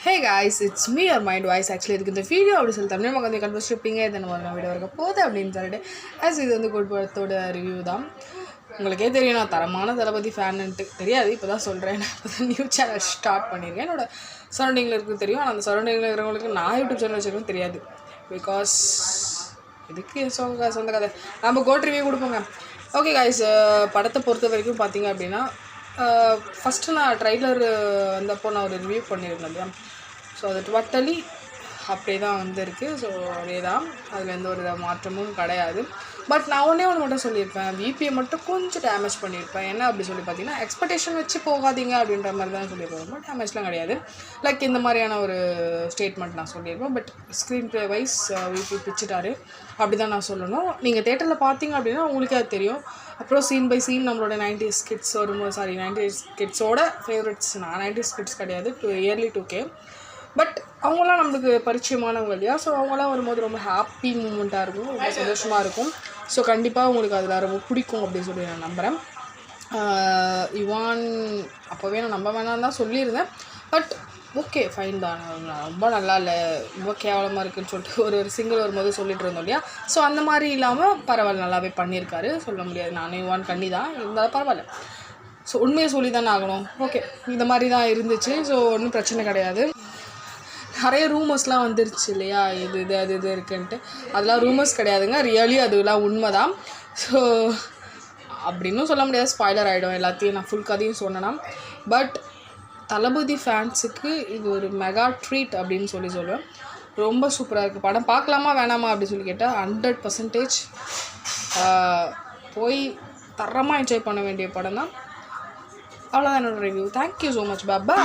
Hey guys, it's me or Mind Voice. Actually, இதுக்கு இந்த video அப்படி சொல்லி தமிழ் மக்கள் வந்து கன்வர்ஸ் ஷிப்பிங்க இதை நம்ம வீடியோ இருக்க போகுது அப்படின்னு சொல்லிட்டு ஆஸ் இது வந்து குட் படத்தோட ரிவ்யூ தான். உங்களுக்கே தெரியும் நான் தரமான தளபதி ஃபேனுன்ட்டு தெரியாது, இப்போ தான் சொல்கிறேன். நான் இப்போ தான் நியூ சேனல் ஸ்டார்ட் பண்ணியிருக்கேன். என்னோட சரௌண்டிங்கில் இருக்குது தெரியும், ஆனால் அந்த சரௌண்டிங்கில் இருக்கிறவங்களுக்கு நான் யூடியூப் சேனல் வச்சுருக்கேன்னு தெரியாது. பிகாஸ் இதுக்கு சொந்த கதை நம்ம கோட் ரிவ்யூ கொடுப்போங்க. ஓகே காய்ஸ், படத்தை பொறுத்த வரைக்கும் பார்த்தீங்க அப்படின்னா ஃபஸ்ட்டு நான் ட்ரைலர் வந்தப்போ நான் ஒரு ரிவ்யூ பண்ணியிருந்தேன் இல்லையா. ஸோ அது டோட்டலி அப்படியே தான் வந்துருக்கு. ஸோ அதே தான், அதில் எந்த ஒரு மாற்றமும் கிடையாது. பட் நான் ஒன்றே மட்டும் சொல்லியிருப்பேன், விபியை மட்டும் கொஞ்சம் டேமேஜ் பண்ணியிருப்பேன். என்ன அப்படி சொல்லி பார்த்தீங்கன்னா, எக்ஸ்பெக்டேஷன் வச்சு போகாதீங்க அப்படின்ற மாதிரி தான் சொல்லியிருப்பேன். ரொம்ப டேமேஜ்லாம் கிடையாது. லைக் இந்த மாதிரியான ஒரு ஸ்டேட்மெண்ட் நான் சொல்லியிருப்பேன். But screenplay wise V P பிச்சுட்டாரு அப்படி தான் நான் சொல்லணும். நீங்கள் தேட்டரில் பார்த்தீங்க அப்படின்னா உங்களுக்கே அது தெரியும். அப்புறம் சீன் பை சீன் நம்மளோட 90s கிட்ஸ் வரும்போது 90s கிட்ஸோட ஃபேவரட்ஸ், நான் 90s கிட்ஸ் கிடையாது, இயர்லி 2K, பட் அவங்களாம் நம்மளுக்கு பரிச்சயமானவங்க இல்லையா. ஸோ அவங்களாம் வரும்போது ரொம்ப ஹாப்பி மூமெண்ட்டாக இருக்கும், ரொம்ப சந்தோஷமாக இருக்கும். ஸோ கண்டிப்பாக உங்களுக்கு அதில் ரொம்ப பிடிக்கும் அப்படின்னு சொல்லி நான் நம்புகிறேன். இவான் அப்போவே நான் நம்ப வேணான்னு தான் சொல்லியிருந்தேன். பட் ஓகே ஃபைன் தான், ரொம்ப நல்லா இல்லை, ரொம்ப கேவலமாக இருக்குதுன்னு சொல்லிட்டு ஒரு சிங்கிள் வரும்போது சொல்லிட்டு இருந்தோம் இல்லையா. ஸோ அந்த மாதிரி இல்லாமல் பரவாயில்ல, நல்லாவே பண்ணியிருக்காரு, சொல்ல முடியாது. நானும் இவான் கண்ணி தான் இருந்தாலும் பரவாயில்ல. ஸோ உண்மையை சொல்லி தானே ஆகணும். ஓகே, இந்த மாதிரி தான் இருந்துச்சு. ஸோ ஒன்றும் பிரச்சனை கிடையாது. நிறைய ரூமர்ஸ்லாம் வந்துருச்சு இல்லையா, இது இருக்குன்ட்டு. அதெல்லாம் ரூமர்ஸ் கிடையாதுங்க, ரியலி அதுலாம் உண்மை தான். ஸோ அப்படின்னும் சொல்ல முடியாது, ஸ்பாய்லர் ஆகிடும் எல்லாத்தையும் நான் ஃபுல் கதையும் சொன்னேன்னா. பட் தளபதி ஃபேன்ஸுக்கு இது ஒரு மெகா ட்ரீட் அப்படின்னு சொல்லுவேன். ரொம்ப சூப்பராக இருக்குது படம். பார்க்கலாமா வேணாமா அப்படின்னு சொல்லி கேட்டால் 100% போய் தரமாக என்ஜாய் பண்ண வேண்டிய படம் தான். அவ்வளோதான் என்னோட review. Thank you so much Baba.